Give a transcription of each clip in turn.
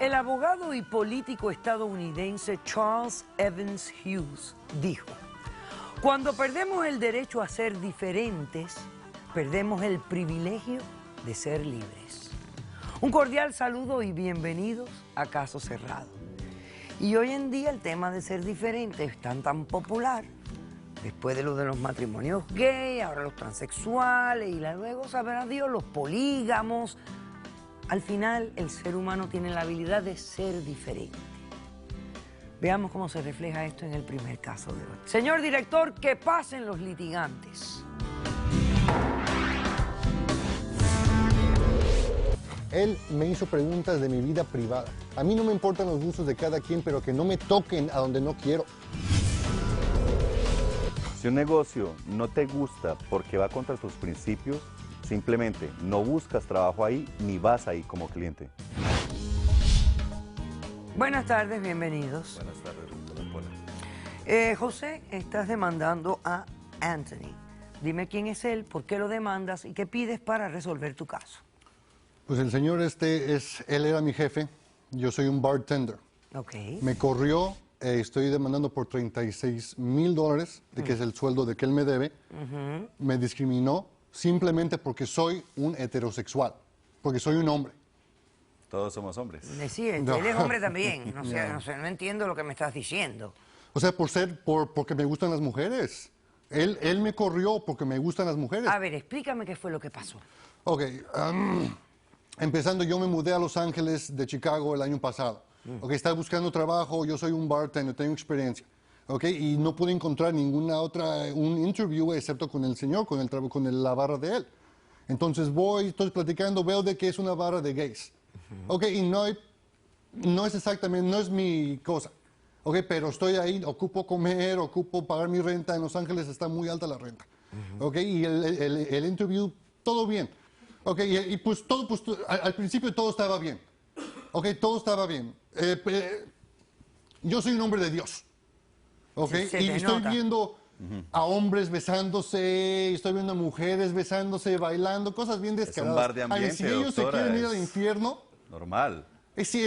El abogado y político estadounidense Charles Evans Hughes dijo: cuando perdemos el derecho a ser diferentes, perdemos el privilegio de ser libres. Un cordial saludo y bienvenidos a Caso Cerrado. Y hoy en día el tema de ser diferente es tan popular, después de lo de los matrimonios gay, ahora los transexuales y luego, sabrá Dios, los polígamos. Al final, el ser humano tiene la habilidad de ser diferente. Veamos cómo se refleja esto en el primer caso de hoy. Señor director, que pasen los litigantes. Él me hizo preguntas de mi vida privada. A mí no me importan los gustos de cada quien, pero que no me toquen a donde no quiero. Si un negocio no te gusta porque va contra tus principios, simplemente no buscas trabajo ahí ni vas ahí como cliente. Buenas tardes, bienvenidos. Buenas tardes, doctora Pola. José, estás demandando a Anthony. Dime quién es él, por qué lo demandas y qué pides para resolver tu caso. Pues el señor él era mi jefe, yo soy un bartender. Ok. Me corrió, estoy demandando por $36,000, que es el sueldo de que él me debe. Me discriminó simplemente porque soy un heterosexual, porque soy un hombre. Todos somos hombres. Sí, él es hombre también. No entiendo lo que me estás diciendo. O sea, porque me gustan las mujeres. Él me corrió porque me gustan las mujeres. A ver, explícame qué fue lo que pasó. Ok, empezando, yo me mudé a Los Ángeles de Chicago el año pasado. Ok, estaba buscando trabajo, yo soy un bartender, tengo experiencia. Ok, y no pude encontrar un interview excepto con el señor, con la barra de él. Entonces estoy platicando, veo de que es una barra de gays. Ok, y no es exactamente, no es mi cosa. Ok, pero estoy ahí, ocupo comer, ocupo pagar mi renta. En Los Ángeles está muy alta la renta. Ok, y el interview, todo bien. Ok, y pues al principio todo estaba bien. Ok, todo estaba bien. Yo soy un hombre de Dios. Ok, y estoy viendo a hombres besándose, estoy viendo a mujeres besándose, bailando, cosas bien descaradas. Es un bar de ambiente, si ellos se quieren ir al infierno... Normal. si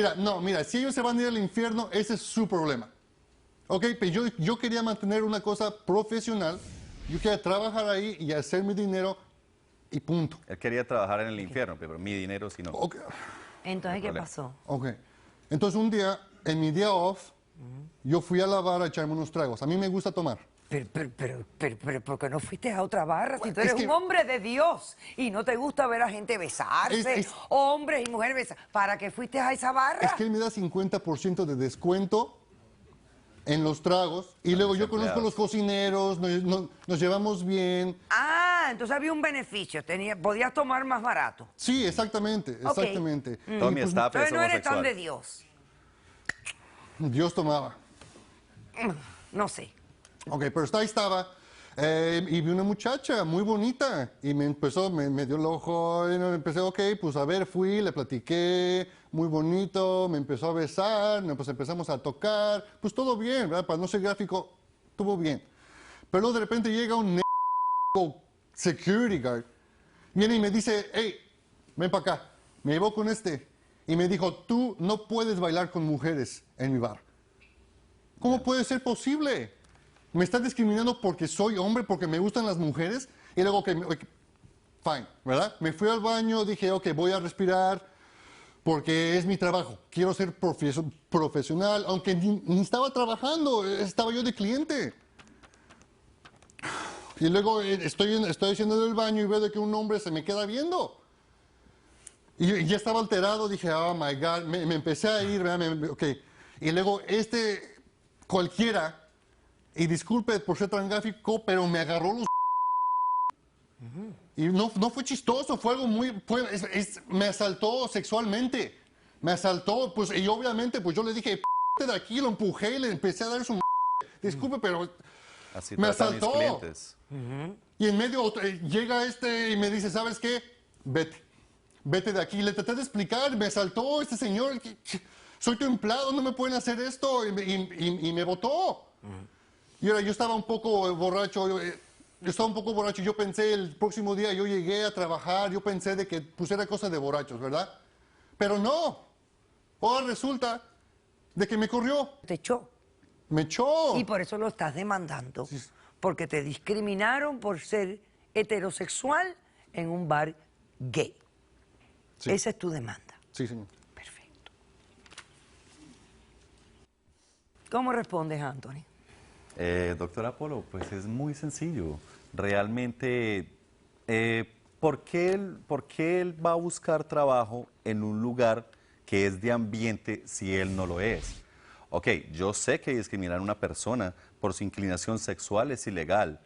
ellos se van a ir al infierno, ese es su problema. Ok, pero yo quería mantener una cosa profesional, yo quería trabajar ahí y hacer mi dinero y punto. Él quería trabajar en el infierno, pero mi dinero sí no. Okay. Entonces, ¿qué pasó? Ok, entonces un día, en mi día off, yo fui a la barra a echarme unos tragos. A mí me gusta tomar. Pero, ¿por qué no fuiste a otra barra? Si tú eres un hombre de Dios y no te gusta ver a gente besarse, hombres y mujeres besarse, ¿para qué fuiste a esa barra? Es que él me da 50% de descuento en los tragos y luego yo conozco a los cocineros, nos llevamos bien. Ah, entonces había un beneficio, podías tomar más barato. Sí, exactamente. Tommy está Entonces no eres tan de Dios. Dios tomaba. No sé. Ok, pero ahí estaba. Y vi una muchacha muy bonita y me dio el ojo y empecé, ok, pues a ver, fui, le platiqué, muy bonito, me empezó a besar, pues empezamos a tocar, pues todo bien, ¿verdad? Para no ser gráfico, estuvo bien. Pero luego de repente llega un security guard, viene y me dice, hey, ven para acá, me llevó con y me dijo, tú no puedes bailar con mujeres en mi bar. ¿Cómo puede ser posible? ¿Me estás discriminando porque soy hombre, porque me gustan las mujeres? Y luego, fine, ¿verdad? Me fui al baño, dije, ok, voy a respirar porque es mi trabajo. Quiero ser profesional, aunque ni estaba trabajando, estaba yo de cliente. Y luego estoy haciendo el baño y veo de que un hombre se me queda viendo. Y ya estaba alterado, dije, oh my God, me empecé a ir, ¿verdad? Ok. Y luego cualquiera... Y disculpe por ser tan gráfico, pero me agarró los... Y no fue chistoso, fue algo muy... me asaltó sexualmente. Me asaltó, pues, y obviamente, pues yo le dije, de aquí, lo empujé y le empecé a dar su... Disculpe, pero... Así me asaltó. asaltó. Y en medio llega y me dice, ¿sabes qué? Vete de aquí. Le traté de explicar, me asaltó este señor. Soy tu empleado, no me pueden hacer esto. Y me botó. Y ahora yo estaba un poco borracho, yo pensé el próximo día yo llegué a trabajar, yo pensé de que pues era cosa de borrachos, ¿verdad? Pero no, Ahora resulta de que me corrió, Te echó. me echó. Y por eso lo estás demandando. Porque te discriminaron por ser heterosexual en un bar gay. Sí. Esa es tu demanda. Sí, señor. Perfecto. ¿Cómo respondes, Anthony? Doctor Apolo, pues es muy sencillo. Realmente, ¿por qué él va a buscar trabajo en un lugar que es de ambiente si él no lo es? Ok, yo sé que discriminar a una persona por su inclinación sexual es ilegal,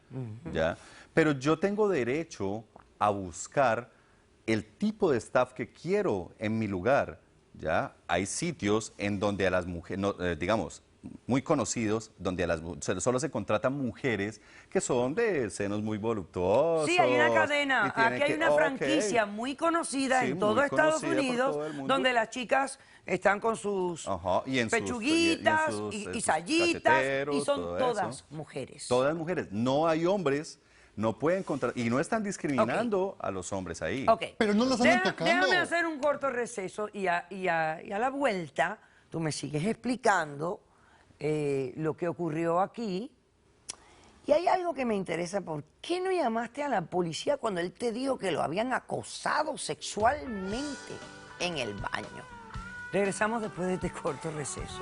¿ya? Pero yo tengo derecho a buscar el tipo de staff que quiero en mi lugar, ¿ya? Hay sitios en donde a las mujeres, digamos, muy conocidos, donde solo se contratan mujeres que son de senos muy voluptuosos. Sí, hay una cadena, y tienen aquí hay que- una ok. franquicia muy conocida Sí, en todo muy Estados conocida por Unidos, todo el mundo. donde las chicas están con sus Ajá, y en sus- pechuguitas y en sus, y sus sayitas, y cacheteros, son todo todas eso. mujeres. Todas mujeres. No hay hombres, no pueden contratar, y no están discriminando a los hombres ahí. Ok. Pero no las andan tocando. Déjame hacer un corto receso y a la vuelta tú me sigues explicando lo que ocurrió aquí. Y hay algo que me interesa, ¿por qué no llamaste a la policía cuando él te dijo que lo habían acosado sexualmente en el baño? Regresamos después de este corto receso.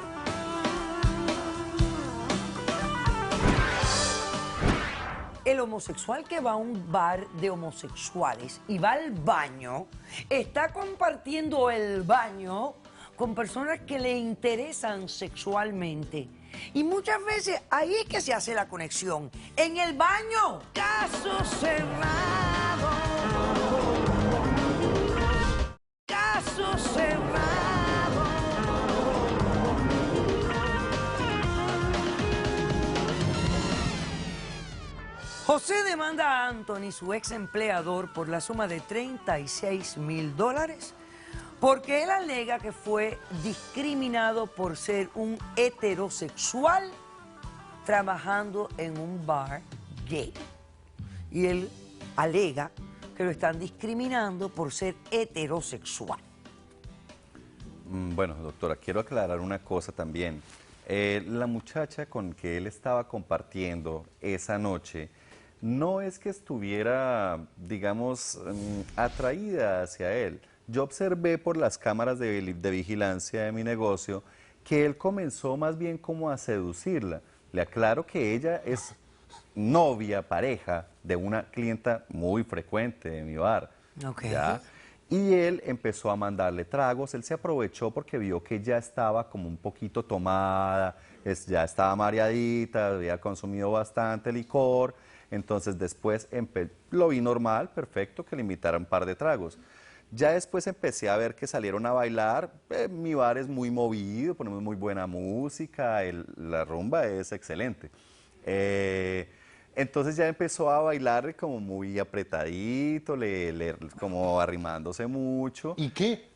El homosexual que va a un bar de homosexuales y va al baño, está compartiendo el baño con personas que le interesan sexualmente. Y muchas veces ahí es que se hace la conexión, en el baño. Caso cerrado. Caso cerrado. José demanda a Anthony, su ex empleador, por la suma de $36,000 porque él alega que fue discriminado por ser un heterosexual trabajando en un bar gay. Y él alega que lo están discriminando por ser heterosexual. Bueno, doctora, quiero aclarar una cosa también. La muchacha con que él estaba compartiendo esa noche no es que estuviera, digamos, atraída hacia él. Yo observé por las cámaras de vigilancia de mi negocio que él comenzó más bien como a seducirla. Le aclaro que ella es novia, pareja de una clienta muy frecuente de mi bar. Ok. ¿Ya? Y él empezó a mandarle tragos, él se aprovechó porque vio que ya estaba como un poquito tomada, ya estaba mareadita, había consumido bastante licor, entonces después lo vi normal, perfecto, que le invitara un par de tragos. Ya después empecé a ver que salieron a bailar, mi bar es muy movido, ponemos muy buena música, la rumba es excelente. Entonces ya empezó a bailar como muy apretadito, como arrimándose mucho. ¿Y qué?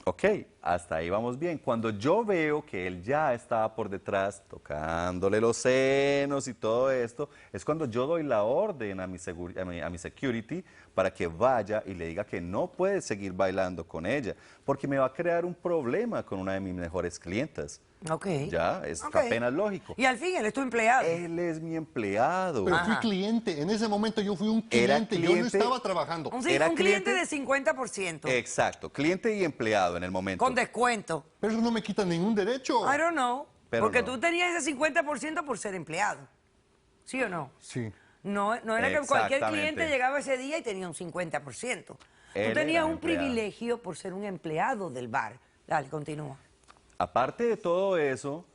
Ok, hasta ahí vamos bien. Cuando yo veo que él ya estaba por detrás tocándole los senos y todo esto, es cuando yo doy la orden a mi security para que vaya y le diga que no puede seguir bailando con ella, porque me va a crear un problema con una de mis mejores clientas. Ok. Ya, es Ok. apenas lógico. Y al fin, él es tu empleado. Él es mi empleado. Pero fui Ajá. cliente. En ese momento yo fui un Era cliente. Yo no cliente. estaba trabajando. Era Un cliente cliente de 50%. Exacto, cliente y empleado en el momento. Con descuento. Pero eso no me quita ningún derecho. I don't know. Pero Porque no. tú tenías ese 50% por ser empleado. ¿Sí o no? Sí. No era que cualquier Exactamente. cliente llegaba ese día y tenía un 50%. Tú Él tenías era un empleado. privilegio por ser un empleado del bar. Dale, continúa. Aparte de todo eso,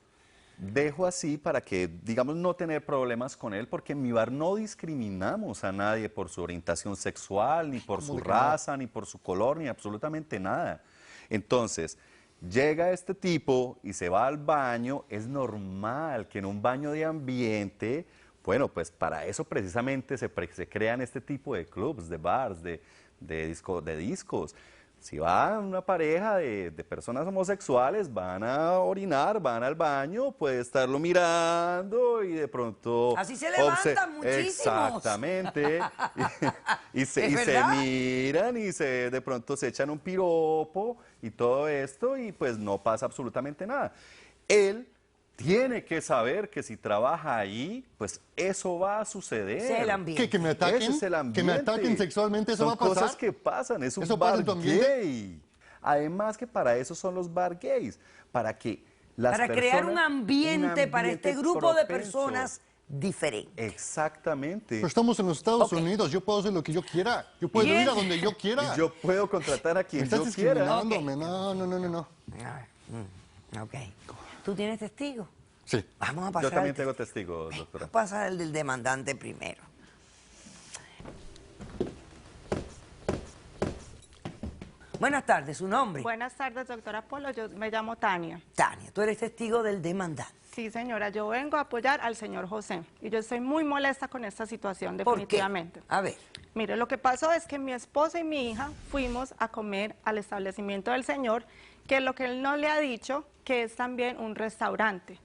dejo así para que, digamos, no tener problemas con él, porque en mi bar no discriminamos a nadie por su orientación sexual, ni por su de que no? raza, ni por su color, ni absolutamente nada. Entonces, llega este tipo y se va al baño, es normal que en un baño de ambiente, bueno, pues para eso precisamente se crean este tipo de clubs, de bars, de discos. Si va una pareja de personas homosexuales, van a orinar, van al baño, puede estarlo mirando y de pronto... Así se levantan muchísimos. Exactamente. Y se verdad? miran y de pronto se echan un piropo y todo esto y pues no pasa absolutamente nada. Él tiene que saber que si trabaja ahí, pues eso va a suceder. Ese es el ambiente. ¿Qué? ¿Que me ataquen? Ese es el ¿Que me ambiente. ataquen sexualmente? ¿Eso Son va a pasar? cosas que pasan, es un ¿Eso pasa bar en tu ambiente? gay. Además que para eso son los bar gays, para que las Para personas... crear un ambiente para este grupo de propenso. personas diferentes. Exactamente. Pero estamos en los Estados Ok. Unidos, yo puedo hacer lo que yo quiera. Yo puedo Bien. ir a donde yo quiera. Y yo puedo contratar a Me quien estás yo quiera. discriminándome. No, no, no, no, no. A ver, ok. ¿Tú tienes testigo? Sí. Vamos a Yo pasar. también al tengo testigo. testigos, doctora. Vamos a pasar el del demandante primero. Buenas tardes, ¿su nombre? Buenas tardes, doctora Polo. Yo me llamo Tania. Tania, tú eres testigo del demandante. Sí, señora, yo vengo a apoyar al señor José. Y yo estoy muy molesta con esta situación, ¿Por qué? definitivamente. A ver, Mire, lo que pasó es que mi esposo y mi hija fuimos a comer al establecimiento del señor, que es lo que él no le ha dicho, que es también un restaurante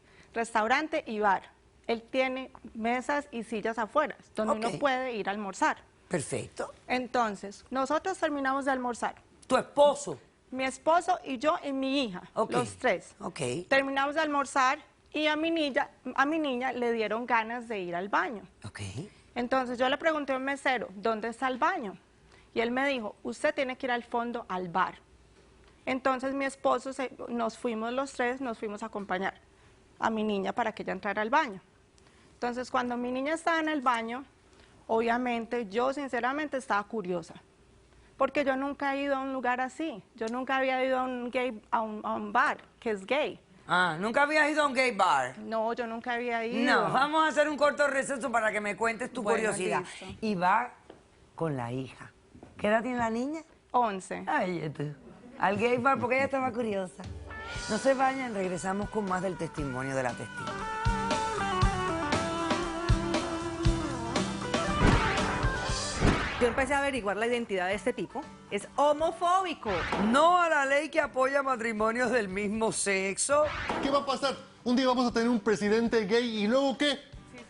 y bar. Él tiene mesas y sillas afuera, donde Ok. uno puede ir a almorzar. perfecto. Entonces, nosotros terminamos de almorzar. Tu esposo. Mi esposo y yo y mi hija, Ok. los tres. Ok. Terminamos de almorzar y a mi niña le dieron ganas de ir al baño. Ok. Entonces yo le pregunté a un mesero, ¿dónde está el baño? Y él me dijo, usted tiene que ir al fondo al bar. Entonces mi esposo, nos fuimos los tres, nos fuimos a acompañar a mi niña para que ella entrara al baño. Entonces cuando mi niña estaba en el baño, obviamente yo sinceramente estaba curiosa. Porque yo nunca he ido a un lugar así. Yo nunca había ido a un bar que es gay. Ah, ¿nunca habías ido a un gay bar? No, yo nunca había ido. No, vamos a hacer un corto receso para que me cuentes tu Bueno, curiosidad. listo. Y va con la hija. ¿Qué edad tiene la niña? 11. Ay, tú. Al gay bar porque ella estaba curiosa. No se vayan, regresamos con más del testimonio de la testigo. Yo empecé a averiguar la identidad de este tipo. Es homofóbico. No a la ley que apoya matrimonios del mismo sexo. ¿Qué va a pasar? Un día vamos a tener un presidente gay y luego ¿qué?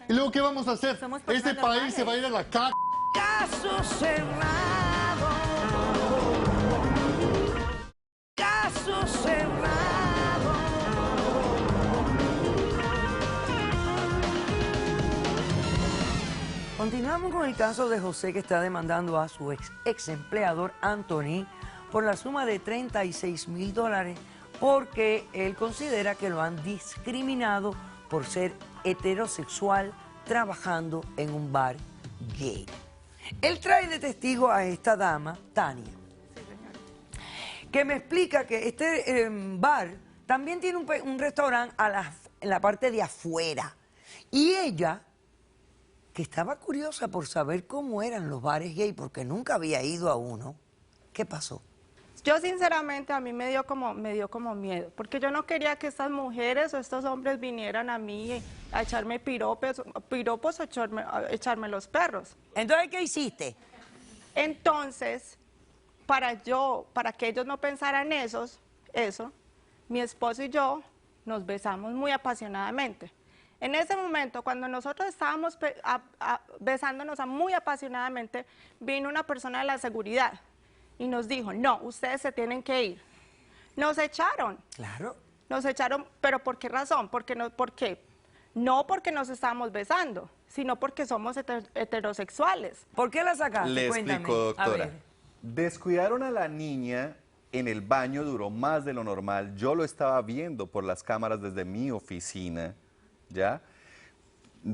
¿Y luego qué vamos a hacer? Somos Este personas país normales. se va a ir a la caca. Caso cerrado. Caso cerrado. Continuamos con el caso de José, que está demandando a su ex empleador Anthony por la suma de $36,000 porque él considera que lo han discriminado por ser heterosexual trabajando en un bar gay. Él trae de testigo a esta dama, Tania, que me explica que este bar también tiene un restaurante en la parte de afuera. Y ella, que estaba curiosa por saber cómo eran los bares gay, porque nunca había ido a uno, ¿qué pasó? Yo sinceramente a mí me dio como miedo, porque yo no quería que estas mujeres o estos hombres vinieran a mí a echarme piropos o a echarme los perros. Entonces, ¿qué hiciste? Entonces, para que ellos no pensaran eso, mi esposo y yo nos besamos muy apasionadamente. En ese momento, cuando nosotros estábamos besándonos muy apasionadamente, vino una persona de la seguridad y nos dijo, no, ustedes se tienen que ir. Nos echaron. Claro. Nos echaron, ¿pero por qué razón? ¿Por qué? No porque nos estábamos besando, sino porque somos heterosexuales. ¿Por qué la sacaste? Le Cuéntame. explico, A doctora. ver. Descuidaron a la niña en el baño, duró más de lo normal. Yo lo estaba viendo por las cámaras desde mi oficina, ¿ya?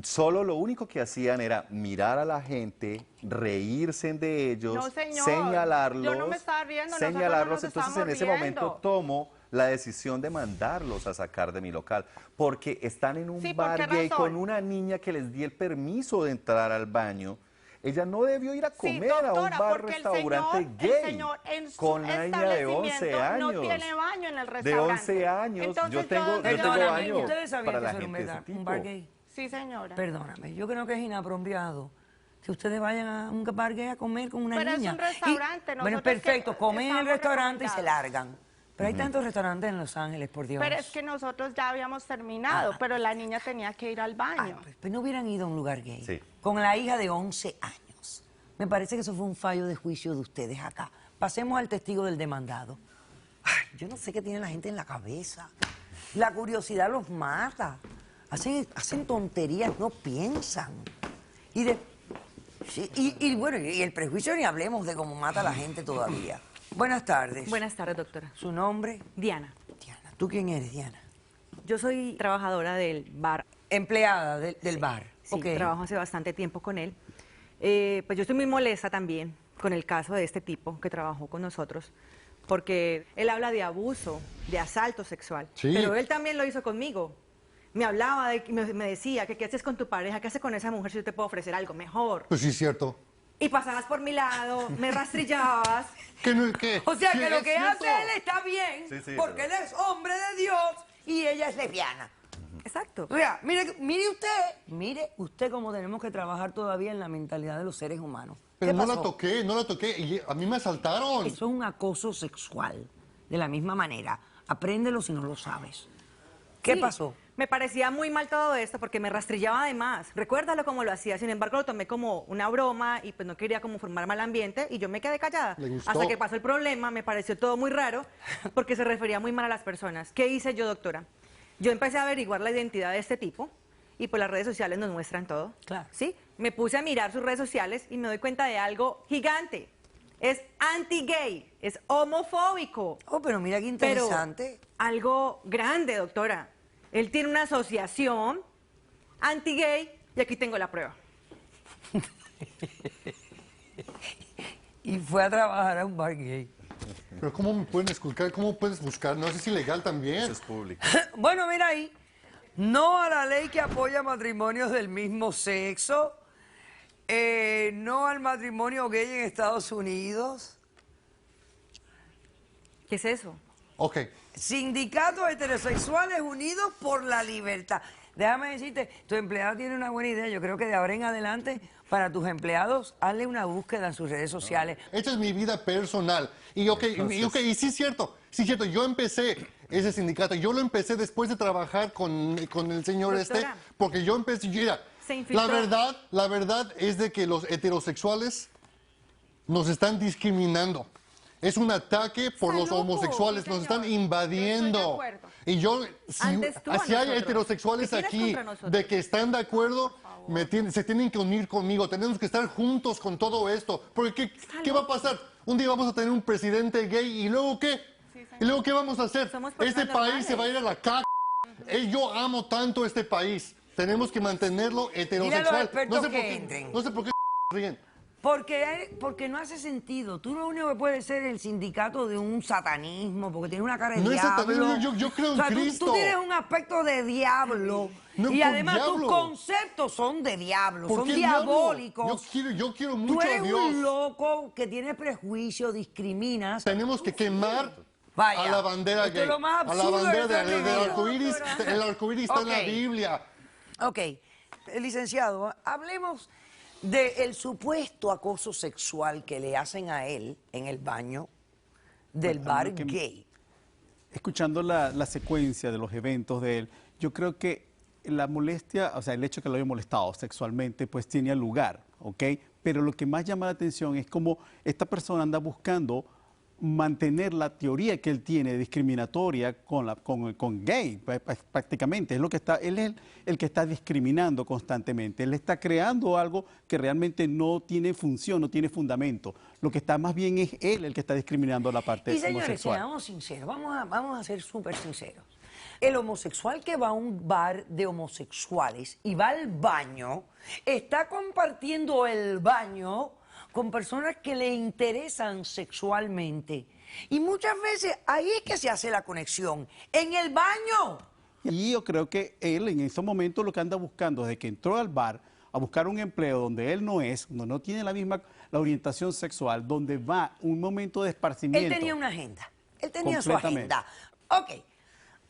Solo lo único que hacían era mirar a la gente, reírse de ellos, No, señor. señalarlos. Yo no me estaba riendo, nosotros no señalarlos. nos Entonces en estábamos ese momento riendo. tomo la decisión de mandarlos a sacar de mi local, porque están en un Sí, ¿por bar qué gay razón? con una niña que les di el permiso de entrar al baño. Ella no debió ir a Sí, comer a un doctora, bar porque restaurante el gay señor en su con una niña de 11 establecimiento años. no tiene baño en el De restaurante. 11 años. Entonces, yo tengo Perdóname, baño ¿ustedes sabían para que la eso era gente de ese un tipo. bar gay? Sí, señora. Perdóname, yo creo que es inapropiado que ustedes vayan a un bar gay a comer con una Pero es niña. un restaurante, Bueno, es nosotros que perfecto, comen en el estamos restaurante y se recomendados. largan. Pero hay tantos restaurantes en Los Ángeles, por Dios. Pero es que nosotros ya habíamos terminado, pero la niña tenía que ir al Ay, baño. pues no hubieran ido a un lugar gay. Sí. Con la hija de 11 años. Me parece que eso fue un fallo de juicio de ustedes acá. Pasemos al testigo del demandado. Ay, yo no sé qué tiene la gente en la cabeza. La curiosidad los mata. Hacen tonterías, no piensan. Y bueno, y el prejuicio ni hablemos de cómo mata a la gente todavía. Buenas tardes. Buenas tardes, doctora. ¿Su nombre? Diana. Diana. ¿Tú quién eres, Diana? Yo soy trabajadora del bar. Empleada del bar. Sí, Ok. trabajo hace bastante tiempo con él. Pues yo estoy muy molesta también con el caso de este tipo que trabajó con nosotros, porque él habla de abuso, de asalto sexual, Sí. pero él también lo hizo conmigo. Me hablaba, me decía que qué haces con tu pareja, qué haces con esa mujer si yo te puedo ofrecer algo mejor. Pues sí, es cierto. Y pasabas por mi lado, me rastrillabas. ¿Qué no, qué? O sea Sí, que lo es que cierto. hace él está bien, Sí, sí, porque él es hombre de Dios y ella es lesbiana. Exacto. O sea, mire usted cómo tenemos que trabajar todavía en la mentalidad de los seres humanos. Pero ¿Qué no pasó? no la toqué. Y a mí me asaltaron. Eso es un acoso sexual, de la misma manera. Apréndelo si no lo sabes. ¿Qué Sí, pasó? Me parecía muy mal todo esto porque me rastrillaba de más. Recuérdalo como lo hacía. Sin embargo, lo tomé como una broma y pues no quería como formar mal ambiente y yo me quedé callada. Le gustó. Hasta que pasó el problema, me pareció todo muy raro porque se refería muy mal a las personas. ¿Qué hice yo, doctora? Yo empecé a averiguar la identidad de este tipo y pues las redes sociales nos muestran todo. Claro. ¿Sí? Me puse a mirar sus redes sociales y me doy cuenta de algo gigante. Es anti-gay, es homofóbico. Oh, pero mira qué Pero interesante. algo grande, doctora. Él tiene una asociación anti-gay y aquí tengo la prueba. Y fue a trabajar a un bar gay. Pero ¿cómo me pueden esculcar? ¿Cómo puedes buscar? No sé si ilegal también. Eso es público. Bueno, mira ahí. No a la ley que apoya matrimonios del mismo sexo. No al matrimonio gay en Estados Unidos. ¿Qué es eso? Ok. Sindicatos Heterosexuales Unidos por la Libertad. Déjame decirte, tu empleado tiene una buena idea. Yo creo que de ahora en adelante, para tus empleados, hazle una búsqueda en sus redes sociales. Esta es mi vida personal. Y y sí es cierto. Yo empecé ese sindicato. Yo lo empecé después de trabajar con el señor Doctora. porque yo empecé, mira, Se infiltró. la verdad es de que los heterosexuales nos están discriminando. Es un ataque por Está los loco, homosexuales, sí, nos señor. están invadiendo. Yo estoy de acuerdo. Y yo, Antes tú a si hay nosotros. heterosexuales ¿Qué tienes aquí contra nosotros? de que están de acuerdo, se tienen que unir conmigo. Tenemos que estar juntos con todo esto. Porque ¿qué va a pasar? Un día vamos a tener un presidente gay y luego ¿qué? ¿Y luego qué vamos a hacer? Somos Este personas país se va a ir a la caca. Yo amo tanto este país. Tenemos que mantenerlo heterosexual. expertos que entren. No sé por qué ríen. Porque no hace sentido. Tú lo único que puedes ser el sindicato de un satanismo, porque tienes una cara de No es diablo. satanismo, yo creo en O sea, Cristo. Tú tienes un aspecto de diablo. No, Y por además tus diablo. conceptos son de diablo, ¿Por son qué diablo? diabólicos. Yo quiero Tú mucho a eres Dios. un loco que tiene prejuicio, discriminas. Tenemos que quemar Vaya, a la bandera esto gay. es lo más A la absurdo bandera que he del vivido. arcoíris. El arcoíris está en la Ok. Biblia. Ok, licenciado, hablemos del supuesto acoso sexual que le hacen a él en el baño del Bueno, a bar mí que- gay. Escuchando la secuencia de los eventos de él, yo creo que la molestia, o sea, el hecho que lo haya molestado sexualmente, pues tiene lugar, ¿ok? Pero lo que más llama la atención es cómo esta persona anda buscando mantener la teoría que él tiene discriminatoria con gay, prácticamente. Es lo que está, él es el que está discriminando constantemente. Él está creando algo que realmente no tiene función, no tiene fundamento. Lo que está más bien es él el que está discriminando la parte Y señores, homosexual. seamos sinceros, vamos a ser súper sinceros. El homosexual que va a un bar de homosexuales y va al baño, está compartiendo el baño con personas que le interesan sexualmente. Y muchas veces ahí es que se hace la conexión, en el baño. Y yo creo que él en estos momentos lo que anda buscando desde que entró al bar a buscar un empleo donde él no es, donde no tiene la orientación sexual, donde va un momento de esparcimiento. Él tenía una agenda, él tenía su Completamente. agenda. Ok,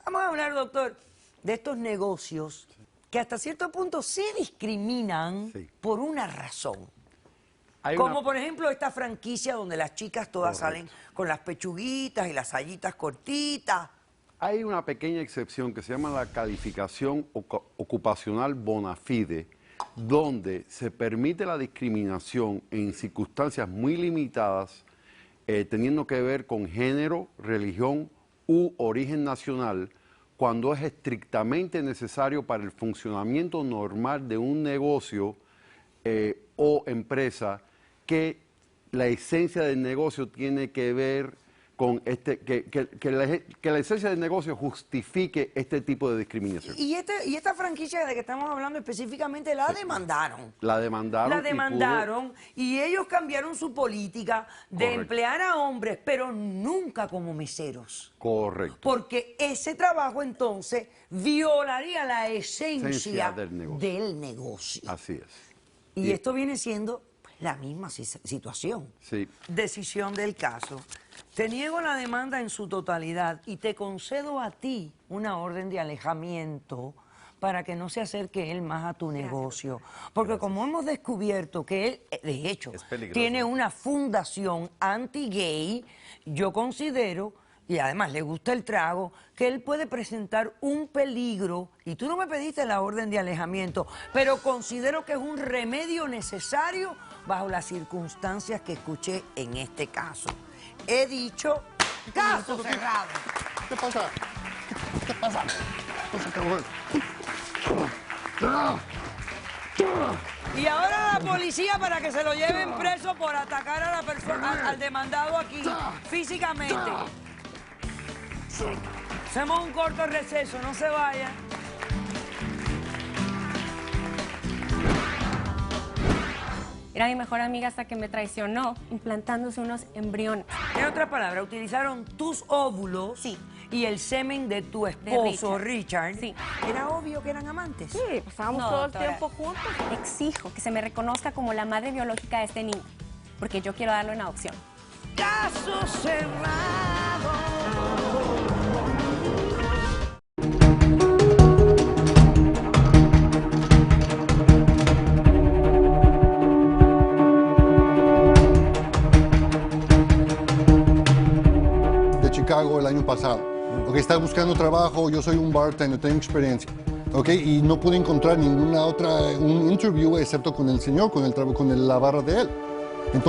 vamos a hablar, doctor, de estos negocios que hasta cierto punto se discriminan Sí. por una razón. Como por ejemplo esta franquicia donde las chicas todas Correcto. salen con las pechuguitas y las sayitas cortitas. Hay una pequeña excepción que se llama la calificación ocupacional bona fide, donde se permite la discriminación en circunstancias muy limitadas, teniendo que ver con género, religión u origen nacional, cuando es estrictamente necesario para el funcionamiento normal de un negocio o empresa, que la esencia del negocio tiene que ver con que la esencia del negocio justifique este tipo de discriminación. Y esta franquicia de que estamos hablando específicamente la demandaron. La demandaron. La demandaron y ellos cambiaron su política de Correcto. emplear a hombres, pero nunca como meseros. Correcto. Porque ese trabajo entonces violaría la esencia del negocio. Así es. Y esto viene siendo pues, la misma situación. Sí. Decisión del caso. Te niego la demanda en su totalidad y te concedo a ti una orden de alejamiento para que no se acerque él más a tu negocio. Porque como hemos descubierto que él, de hecho, tiene una fundación anti-gay, yo considero, y además le gusta el trago, que él puede presentar un peligro, y tú no me pediste la orden de alejamiento, pero considero que es un remedio necesario bajo las circunstancias que escuché en este caso. He dicho, caso cerrado. ¿Qué pasa? ¿Qué pasa? Y ahora la policía para que se lo lleven preso por atacar a la persona, al demandado aquí, físicamente. Hacemos un corto receso, no se vayan. Era mi mejor amiga hasta que me traicionó, implantándose unos embriones. En otras palabras, utilizaron tus óvulos y el semen de tu esposo, Richard. Sí. ¿Era obvio que eran amantes? Sí, pasábamos todo el tiempo juntos. Exijo que se me reconozca como la madre biológica de este niño, porque yo quiero darlo en adopción. Caso cerrado. Chicago el año pasado. Estaba buscando trabajo, yo soy un bartender, tengo experiencia. Y no pude encontrar ninguna otra, un interview excepto con el señor, con la barra de él. Entonces,